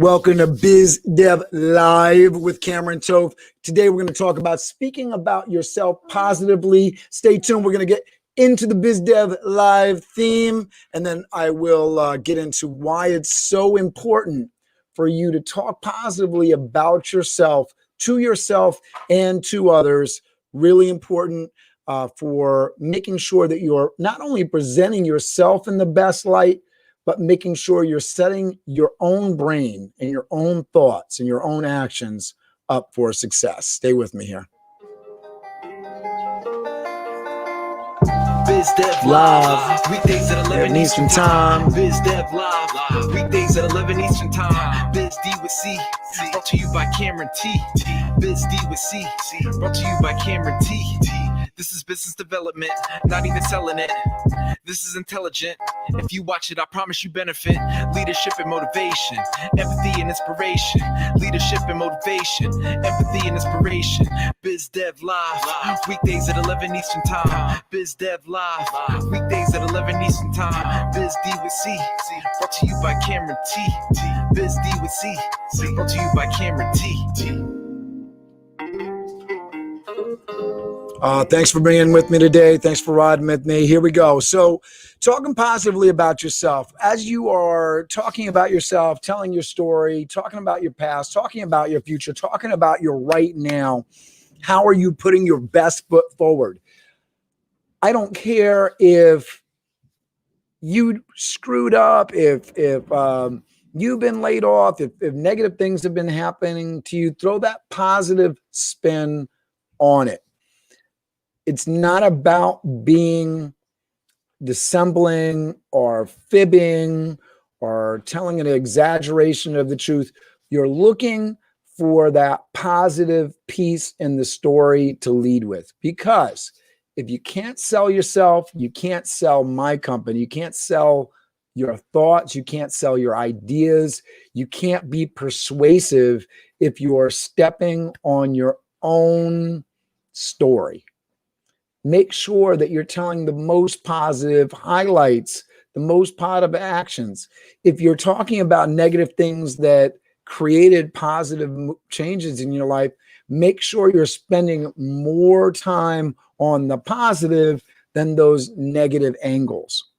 Welcome to Biz Dev Live with Cameron Toph. Today we're going to talk about speaking about yourself positively. Stay tuned. We're going to get into the Biz Dev Live theme, and then I will get into why it's so important for you to talk positively about yourself, to yourself and to others. Really important for making sure that you're not only presenting yourself in the best light, but making sure you're setting your own brain and your own thoughts and your own actions up for success. Stay with me here. Biz Dev Live, weekdays at 11 Eastern Time. Biz Dev Live, weekdays at 11 Eastern Time. Biz D with C, brought to you by Cameron T. Biz D with C, brought to you by Cameron T. This is business development, not even selling it. This is intelligent. If you watch it, I promise you benefit. Leadership and motivation, empathy and inspiration. Leadership and motivation, empathy and inspiration. Biz Dev Live, weekdays at 11 Eastern Time. Biz Dev Live, weekdays at 11 Eastern Time. Biz D with C, brought to you by Cameron T. Biz D with C, brought to you by Cameron T. Thanks for being with me today. Thanks for riding with me. Here we go. So talking positively about yourself. As you are talking about yourself, telling your story, talking about your past, talking about your future, talking about your right now, how are you putting your best foot forward? I don't care if you screwed up, if you've been laid off, if negative things have been happening to you, throw that positive spin on it. It's not about being dissembling or fibbing or telling an exaggeration of the truth. You're looking for that positive piece in the story to lead with, because if you can't sell yourself, you can't sell my company, you can't sell your thoughts, you can't sell your ideas, you can't be persuasive if you are stepping on your own story. Make sure that you're telling the most positive highlights, the most positive actions. If you're talking about negative things that created positive changes in your life, make sure you're spending more time on the positive than those negative angles.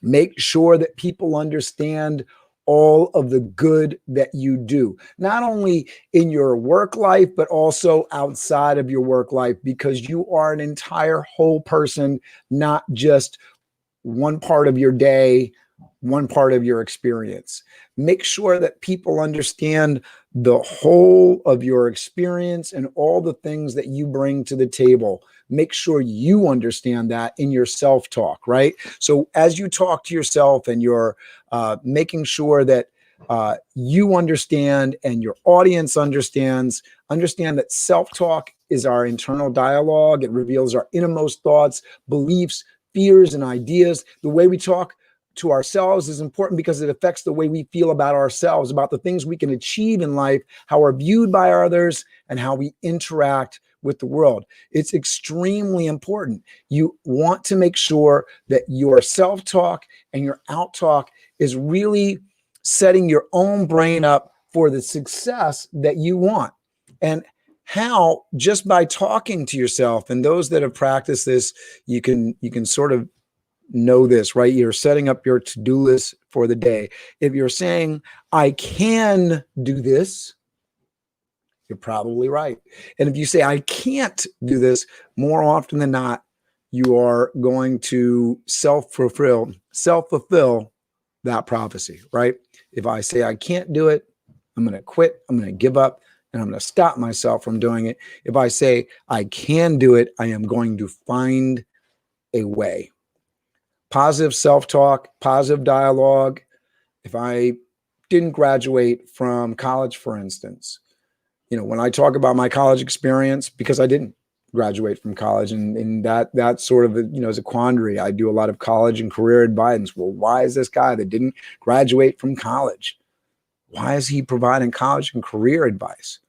Make sure that people understand all of the good that you do, not only in your work life, but also outside of your work life, because you are an entire whole person, not just one part of your day, one part of your experience. Make sure that people understand the whole of your experience and all the things that you bring to the table. Make sure you understand that in your self-talk, right? So as you talk to yourself and you're making sure that you understand and your audience understand that self-talk is our internal dialogue. It reveals our innermost thoughts, beliefs, fears, and ideas. The way we talk to ourselves is important because it affects the way we feel about ourselves, about the things we can achieve in life, how we're viewed by others, and how we interact with the world. It's extremely important. You want to make sure that your self-talk and your out-talk is really setting your own brain up for the success that you want. And how, just by talking to yourself, and those that have practiced this, you can sort of know this, right? You're setting up your to-do list for the day. If you're saying, I can do this, you're probably right. And if you say, I can't do this, more often than not, you are going to self-fulfill that prophecy, right? If I say I can't do it, I'm going to quit, I'm going to give up, and I'm going to stop myself from doing it. If I say I can do it, I am going to find a way. Positive self-talk, positive dialogue. If I didn't graduate from college, for instance, when I talk about my college experience, because I didn't graduate from college, and that sort of, is a quandary. I do a lot of college and career advice. Well, why is this guy that didn't graduate from college, why is he providing college and career advice?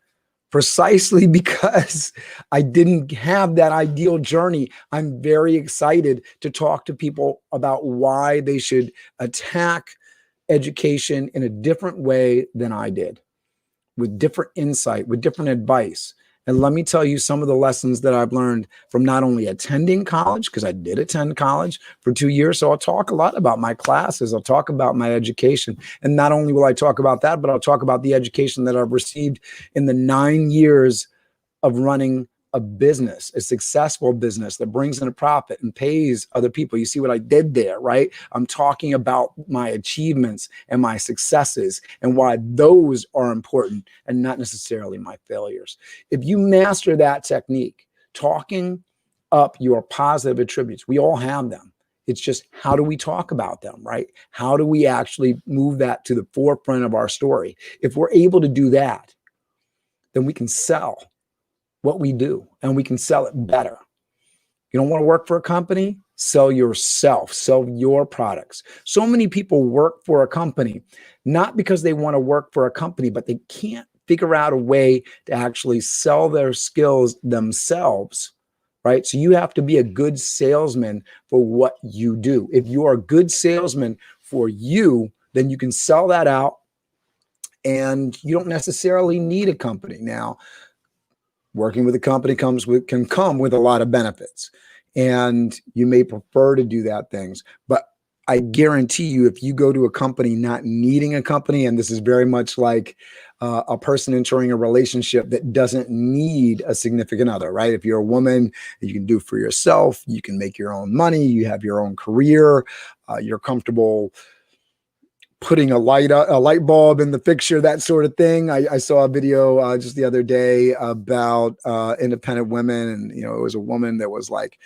Precisely because I didn't have that ideal journey. I'm very excited to talk to people about why they should attack education in a different way than I did, with different insight, with different advice. And let me tell you some of the lessons that I've learned from not only attending college, because I did attend college for 2 years. So I'll talk a lot about my classes. I'll talk about my education. And not only will I talk about that, but I'll talk about the education that I've received in the 9 years of running a business, a successful business that brings in a profit and pays other people. You see what I did there, right? I'm talking about my achievements and my successes and why those are important and not necessarily my failures. If you master that technique, talking up your positive attributes, we all have them. It's just, how do we talk about them, right? How do we actually move that to the forefront of our story? If we're able to do that, then we can sell what we do, and we can sell it better. You don't want to work for a company? Sell yourself, sell your products. So many people work for a company, not because they want to work for a company, but they can't figure out a way to actually sell their skills themselves, right? So you have to be a good salesman for what you do. If you are a good salesman for you, then you can sell that out, and you don't necessarily need a company. Now, working with a company can come with a lot of benefits, and you may prefer to do that things. But I guarantee you, if you go to a company not needing a company, and this is very much like a person entering a relationship that doesn't need a significant other, right? If you're a woman, you can do for yourself, you can make your own money, you have your own career, you're comfortable putting a light bulb in the fixture, that sort of thing. I saw a video just the other day about independent women, and it was a woman that was like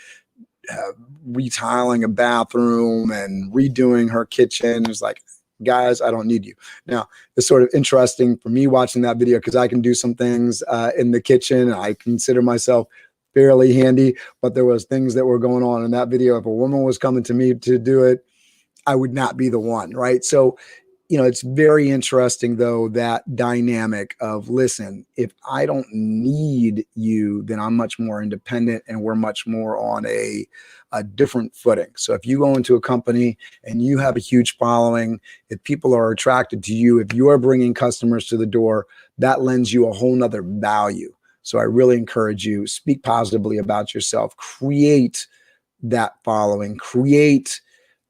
retiling a bathroom and redoing her kitchen. It was like, guys, I don't need you. Now, it's sort of interesting for me watching that video because I can do some things in the kitchen. I consider myself fairly handy, but there was things that were going on in that video. If a woman was coming to me to do it, I would not be the one, right? So, it's very interesting, though, that dynamic of, listen, if I don't need you, then I'm much more independent, and we're much more on a different footing. So if you go into a company and you have a huge following, if people are attracted to you, if you're bringing customers to the door, that lends you a whole nother value. So I really encourage you, speak positively about yourself, create that following, create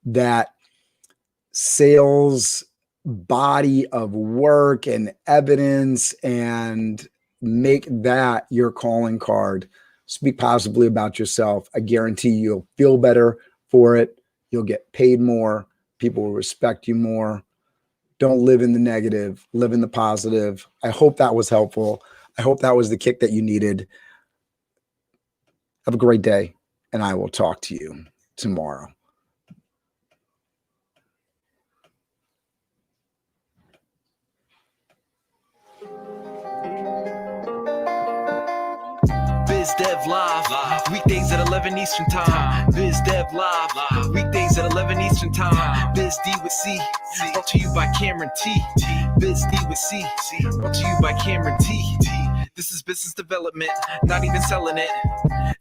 that sales body of work and evidence, and make that your calling card. Speak positively about yourself. I guarantee you'll feel better for it. You'll get paid more. People will respect you more. Don't live in the negative, live in the positive. I hope that was helpful. I hope that was the kick that you needed. Have a great day, and I will talk to you tomorrow. Biz Dev Live, weekdays at 11 Eastern Time. Biz Dev Live, weekdays at 11 Eastern Time. Biz D with C, brought to you by Cameron T. Biz D with C, brought to you by Cameron T. This is business development, not even selling it.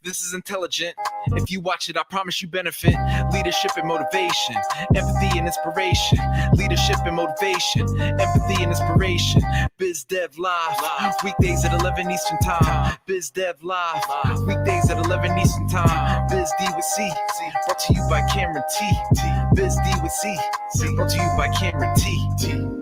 This is intelligent. If you watch it, I promise you benefit. Leadership and motivation, empathy and inspiration. Leadership and motivation, empathy and inspiration. Biz Dev Live, weekdays at 11 Eastern Time. Biz Dev Live, weekdays at 11 Eastern Time. Biz D with C, brought to you by Cameron T. Biz D with C, brought to you by Cameron T.